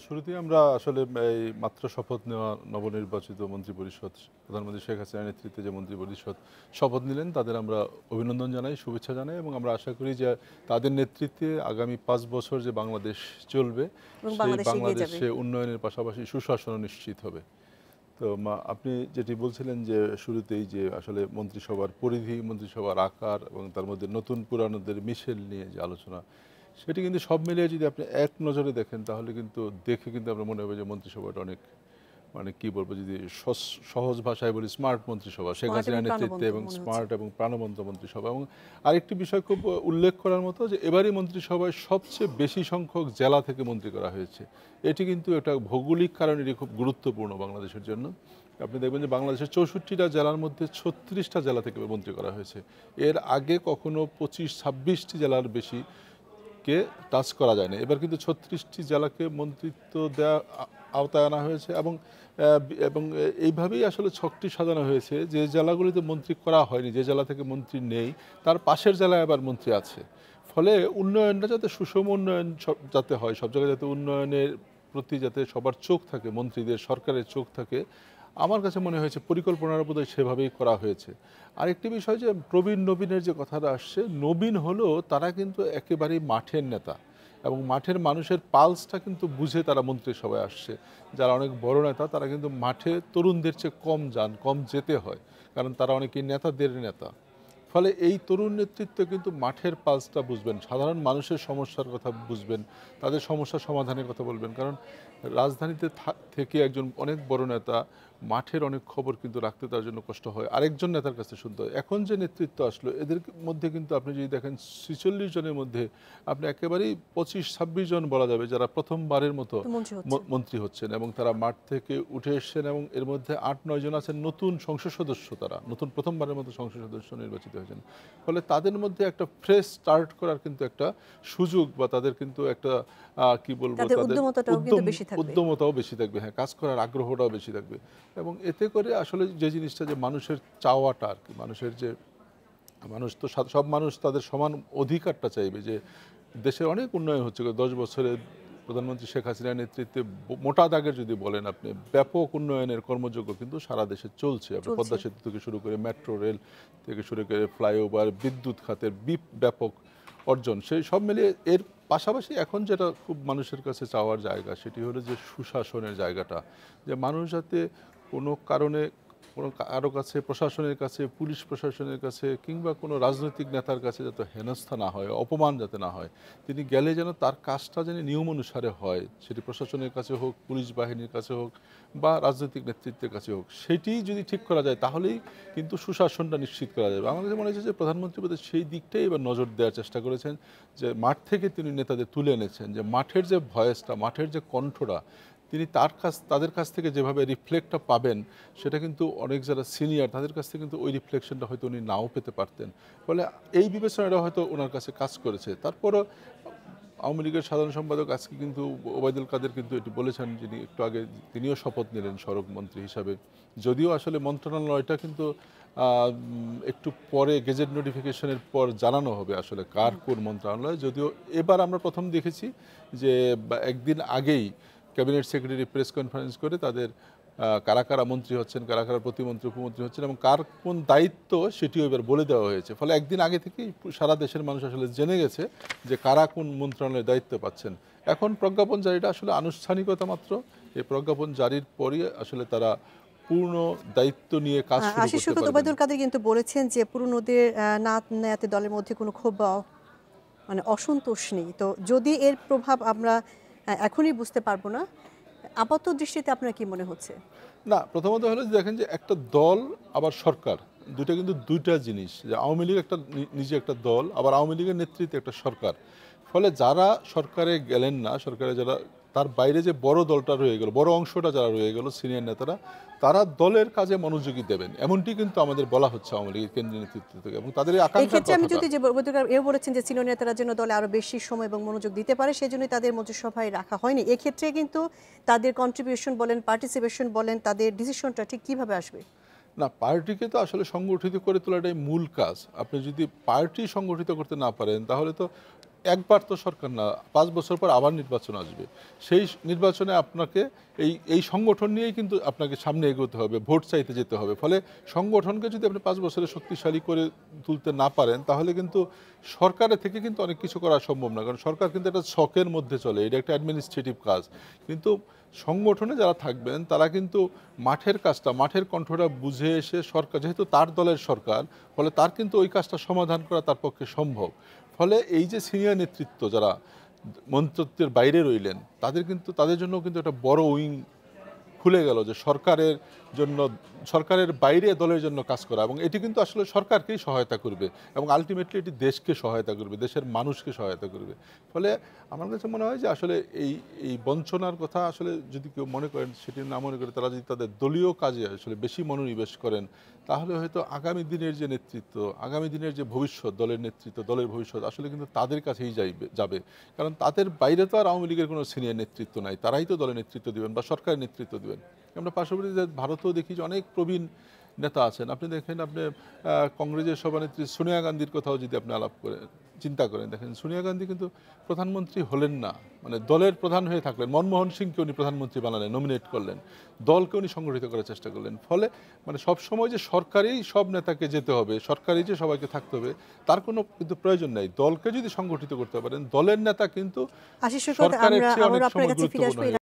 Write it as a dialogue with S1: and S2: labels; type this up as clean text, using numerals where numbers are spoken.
S1: শুরুতেই আমরা আসলে এই মাত্র শপথ নেওয়া নবনির্বাচিত মন্ত্রিপরিষদ, প্রধানমন্ত্রী শেখ হাসিনার নেতৃত্বে যে মন্ত্রিপরিষদ শপথ নিলেন তাদের আমরা অভিনন্দন জানাই, শুভেচ্ছা জানাই এবং আমরা আশা করি যে তাদের নেতৃত্বে আগামী 5 বছর যে বাংলাদেশ চলবে
S2: এবং
S1: সেই
S2: বাংলাদেশ এগিয়ে যাবে।
S1: বাংলাদেশে উন্নয়নের পাশাপাশি সুশাসনও নিশ্চিত হবে। তো আপনি যেটি বলছিলেন যে শুরুতেই যে আসলে মন্ত্রিসভার পরিধি, মন্ত্রিসভার আকার এবং তার মধ্যে নতুন পুরানোদের মিশেল নিয়ে যে আলোচনা, সেটি কিন্তু সব মিলিয়ে যদি আপনি এক নজরে দেখেন তাহলে কিন্তু দেখে কিন্তু আপনার মনে হবে যে মন্ত্রিসভাটা অনেক, মানে কি বলবো, যদি সহজ ভাষায় বলি স্মার্ট মন্ত্রিসভা, শেখ
S2: স্মার্ট এবং
S1: হাসিনার নেতৃত্বে,
S2: প্রাণবন্ত
S1: এবং
S2: মনে হচ্ছে।
S1: স্মার্ট এবং প্রাণবন্ত মন্ত্রিসভা। এবং আরেকটি বিষয় খুব উল্লেখ করার মতো যে এবারই মন্ত্রিসভায় সবচেয়ে বেশি সংখ্যক জেলা থেকে মন্ত্রী করা হয়েছে। এটি কিন্তু একটা ভৌগোলিক কারণেরই খুব গুরুত্বপূর্ণ বাংলাদেশের জন্য। আপনি দেখবেন যে বাংলাদেশের 64টা জেলার মধ্যে 36টা জেলা থেকে মন্ত্রী করা হয়েছে। এর আগে কখনো 25-26টি জেলার বেশি কে টাচ করা যায় না। এবার কিন্তু 36টি জেলাকে মন্ত্রিত্ব দেওয়া আওতায় আনা হয়েছে এবং এবং এইভাবেই আসলে ছকটি সাজানো হয়েছে যে জেলাগুলিতে মন্ত্রী করা হয়নি, যে জেলা থেকে মন্ত্রী নেই তার পাশের জেলায় আবার মন্ত্রী আছে। ফলে উন্নয়নটা যাতে সুষম উন্নয়ন যাতে হয়, সব জায়গায় যাতে উন্নয়নের প্রতি যাতে সবার চোখ থাকে, মন্ত্রীদের সরকারের চোখ থাকে, আমার কাছে মনে হয়েছে পরিকল্পনার বোধহয় সেভাবেই করা হয়েছে। আরেকটি বিষয় যে প্রবীণ নবীনের যে কথাটা আসছে, নবীন হলেও তারা কিন্তু একেবারেই মাঠের নেতা এবং মাঠের মানুষের পালসটা কিন্তু বুঝে তারা মন্ত্রিসভায় আসছে। যারা অনেক বড় নেতা তারা কিন্তু মাঠে তরুণদের চেয়ে কম যান, কম যেতে হয়, কারণ তারা অনেকেই নেতাদের নেতা। ফলে এই তরুণ নেতৃত্ব কিন্তু মাঠের পালসটা বুঝবেন, সাধারণ মানুষের সমস্যার কথা বুঝবেন, তাদের সমস্যা সমাধানের কথা বলবেন। কারণ রাজধানীতে থেকে একজন অনেক বড় নেতা মাঠের অনেক খবর কিন্তু রাখতে তার জন্য কষ্ট হয়, আরেকজন নেতার কাছে শুনতে হয়। এখন যে নেতৃত্ব আসলো এদের মধ্যে কিন্তু আপনি যদি দেখেন 46 জনের মধ্যে আপনি একেবারেই 25-26 জন বলা যাবে যারা প্রথমবারের মতো
S2: তো মঞ্জু হচ্ছে।
S1: মন্ত্রী হচ্ছেন এবং তারা মাঠ থেকে উঠে এসছেন এবং এর মধ্যে 8-9 জন আছেন নতুন সংসদ সদস্য, তারা নতুন প্রথমবারের মতো সংসদ সদস্য নির্বাচিত হয়েছেন। ফলে তাদের মধ্যে একটা ফ্রেশ স্টার্ট করার কিন্তু একটা সুযোগ বা তাদের কিন্তু একটা কি বলবো,
S2: তাদের
S1: তাদের
S2: উদ্যমতাটাও কিন্তু বেশি থাকবে।
S1: উদ্যমতাও বেশি থাকবে, হ্যাঁ, কাজ করার আগ্রহটাও বেশি থাকবে। এবং এতে করে আসলে যে জিনিসটা যে মানুষের চাওয়াটা আর কি, মানুষের যে মানুষ তো সব মানুষ তাদের সমান অধিকারটা চাইবে যে দেশের অনেক উন্নয়ন হচ্ছে 10 বছরে প্রধানমন্ত্রী শেখ হাসিনার নেতৃত্বে মোটা দাগের যদি বলেন আপনি, ব্যাপক উন্নয়নের কর্মযজ্ঞ কিন্তু সারা দেশে চলছে। আপনি
S2: চলছে।
S1: পদ্মা সেতু থেকে শুরু করে মেট্রো রেল থেকে শুরু করে ফ্লাইওভার, বিদ্যুৎ খাতের ব্যাপক অর্জন, সেই সব মিলিয়ে এর পাশাপাশি এখন যেটা খুব মানুষের কাছে চাওয়ার জায়গা সেটি হলো যে সুশাসনের জায়গাটা, যে মানুষ যাতে কোনো কারণে কোনো কারো কাছে, প্রশাসনের কাছে, পুলিশ প্রশাসনের কাছে কিংবা কোনো রাজনৈতিক নেতার কাছে যাতে হেনস্থা না হয়, অপমান যাতে না হয়, তিনি গেলে যেন তার কাজটা যেন নিয়ম অনুসারে হয়, সেটি প্রশাসনের কাছে হোক, পুলিশ বাহিনীর কাছে হোক বা রাজনৈতিক নেতৃত্বের কাছে হোক, সেটি যদি ঠিক করা যায় তাহলেই কিন্তু সুশাসনটা নিশ্চিত করা যাবে। আমার কাছে মনে হচ্ছে যে প্রধানমন্ত্রী বোধহয় সেই দিকটাই এবার নজর দেওয়ার চেষ্টা করেছেন, যে মাঠ থেকে তিনি নেতাদের তুলে এনেছেন, যে মাঠের যে ভয়েসটা, মাঠের যে কণ্ঠটা তিনি তাদের কাছ থেকে যেভাবে রিফ্লেক্টটা পাবেন সেটা কিন্তু অনেক যারা সিনিয়র তাদের কাছ থেকে কিন্তু ওই রিফ্লেকশনটা হয়তো উনি নাও পেতে পারতেন। ফলে এই বিবেচনাটা হয়তো ওনার কাছে কাজ করেছে। তারপরও আওয়ামী লীগের সাধারণ সম্পাদক আজকে কিন্তু ওবায়দুল কাদের কিন্তু এটি বলেছেন, যিনি একটু আগে তিনিও শপথ নিলেন সড়ক মন্ত্রী হিসাবে। যদিও আসলে মন্ত্রণালয়টা কিন্তু একটু পরে গেজেট নোটিফিকেশনের পর জানানো হবে আসলে কার কোন মন্ত্রণালয়। যদিও এবার আমরা প্রথম দেখেছি যে একদিন আগেই ক্যাবিনেট সেক্রেটারি প্রেস কনফারেন্স করে তাদের কারা কারা মন্ত্রী হচ্ছেন, কারা কারা প্রতিমন্ত্রী, উপমন্ত্রী হচ্ছেন এবং কার কোন দায়িত্ব সেটিও এবার বলে দেওয়া হয়েছে। ফলে একদিন আগে থেকেই সারা দেশের মানুষ আসলে জেনে গেছে যে কারা কোন মন্ত্রণালয়ের দায়িত্ব পাচ্ছেন। এখন প্রজ্ঞাপন জারিটা আসলে আনুষ্ঠানিকতা মাত্র। এই প্রজ্ঞাপন জারির পরই আসলে তারা পূর্ণ দায়িত্ব নিয়ে কাজ শুরু
S2: আশিস
S1: করতে
S2: শওকত
S1: পারবেন।
S2: ওবায়দুল কাদের কিন্তু বলেছেন যে পুরনোদের না নেয়াতে দলের মধ্যে কোনো ক্ষোভ বা মানে অসন্তোষ নেই। তো যদি এর প্রভাব আমরা এখনই বুঝতে পারবো না, আপাত দৃষ্টিতে আপনার কি মনে হচ্ছে?
S1: না, প্রথমত হলো যে দেখেন যে একটা দল আবার সরকার, দুইটা কিন্তু দুইটা জিনিস। যে আওয়ামী লীগ একটা নিজে একটা দল, আবার আওয়ামী লীগের নেতৃত্বে একটা সরকার। ফলে যারা সরকারে গেলেন না, সরকারে যারা তার বাইরে যে বড় দলটা রয়ে গেল, বড় অংশটা যারা রয়ে গেল সিনিয়র নেতারা, তারা দলের কাজে মনোযোগী দেবেন, এমনটি কিন্তু আমাদের বলা হচ্ছে আওয়ামী লীগের কেন্দ্রীয় নেতৃত্ব থেকে, এবং তাদের এই
S2: এই
S1: আকাঙ্ক্ষার
S2: ক্ষেত্রে আমি
S1: কথাটা।
S2: যদি যে ওবায়দুল কাদের এও বলেছেন যে সিনিয়র নেতারা যেন দলে আরো বেশি সময় এবং মনোযোগ দিতে পারে, সেজন্যই তাদের মন্ত্রিসভায় রাখা হয়নি। এক্ষেত্রে কিন্তু তাদের কন্ট্রিবিউশন বলেন, পার্টিসিপেশন বলেন, তাদের ডিসিশনটা ঠিক কিভাবে আসবে?
S1: না, পার্টিকে তো আসলে সংগঠিত করে তোলাটাই মূল কাজ। আপনি যদি পার্টি সংগঠিত করতে না পারেন তাহলে তো একবার তো সরকার না, 5 বছর পর আবার নির্বাচন আসবে। সেই নির্বাচনে আপনাকে এই সংগঠন নিয়েই কিন্তু আপনাকে সামনে এগোতে হবে, ভোট চাইতে যেতে হবে। ফলে সংগঠনকে যদি আপনি 5 বছরে শক্তিশালী করে তুলতে না পারেন, তাহলে কিন্তু সরকারের থেকে কিন্তু অনেক কিছু করা সম্ভব না। কারণ সরকার কিন্তু একটা ছকের মধ্যে চলে, এটা একটা অ্যাডমিনিস্ট্রেটিভ কাজ। কিন্তু সংগঠনে যারা থাকবেন তারা কিন্তু মাঠের কাজটা, মাঠের কণ্ঠটা বুঝে এসে সরকার, যেহেতু তার দলের সরকার, ফলে তার কিন্তু ওই কাজটা সমাধান করা তার পক্ষে সম্ভব। ফলে এই যে সিনিয়র নেতৃত্ব যারা মন্ত্রিত্বের বাইরে রইলেন, তাদের জন্য কিন্তু একটা বড় উইং খুলে গেল, যে সরকারের বাইরে দলের জন্য কাজ করা। এবং এটি কিন্তু আসলে সরকারকেই সহায়তা করবে এবং আলটিমেটলি এটি দেশকে সহায়তা করবে, দেশের মানুষকে সহায়তা করবে। ফলে আমার কাছে মনে হয় যে আসলে এই বঞ্চনার কথা আসলে যদি কেউ মনে করেন, সেটি না মনে করে তারা যদি তাদের দলীয় কাজে আসলে বেশি মনোনিবেশ করেন, তাহলে হয়তো আগামী দিনের যে নেতৃত্ব, আগামী দিনের যে ভবিষ্যৎ, দলের নেতৃত্ব, দলের ভবিষ্যৎ আসলে কিন্তু তাদের কাছেই যাবে। কারণ তাদের বাইরে তো আর আওয়ামী লীগের কোনো সিনিয়র নেতৃত্ব নাই, তারাই তো দলের নেতৃত্ব দিবেন বা সরকারের নেতৃত্ব দিবেন। আমরা পার্শ্ববর্তী ভারতেও দেখি যে অনেক প্রবীণ নেতা আছেন। আপনি দেখেন, আপনি কংগ্রেসের সভানেত্রী সোনিয়া গান্ধীর কথাও যদি আপনি চিন্তা করেন, দেখেন সোনিয়া গান্ধী কিন্তু প্রধানমন্ত্রী হলেন না, মানে দলের প্রধান হয়ে থাকলেন। মনমোহন সিংকে উনি প্রধানমন্ত্রী বানালেন, নমিনেট করলেন, দলকে উনি সংগঠিত করার চেষ্টা করলেন। ফলে মানে সবসময় যে সরকারেই সব নেতাকে যেতে হবে, সরকারই যে সবাইকে থাকতে হবে, তার কোনো কিন্তু প্রয়োজন নাই। দলকে যদি সংগঠিত করতে পারেন, দলের নেতা কিন্তু
S2: আশিস সৈকত,
S1: সরকারের
S2: আমরা
S1: চেয়ে অনেক
S2: আবারও আপনার
S1: সময়
S2: কাছে ফিরে
S1: গুরুত্বপূর্ণ
S2: আসবো।
S1: হয়ে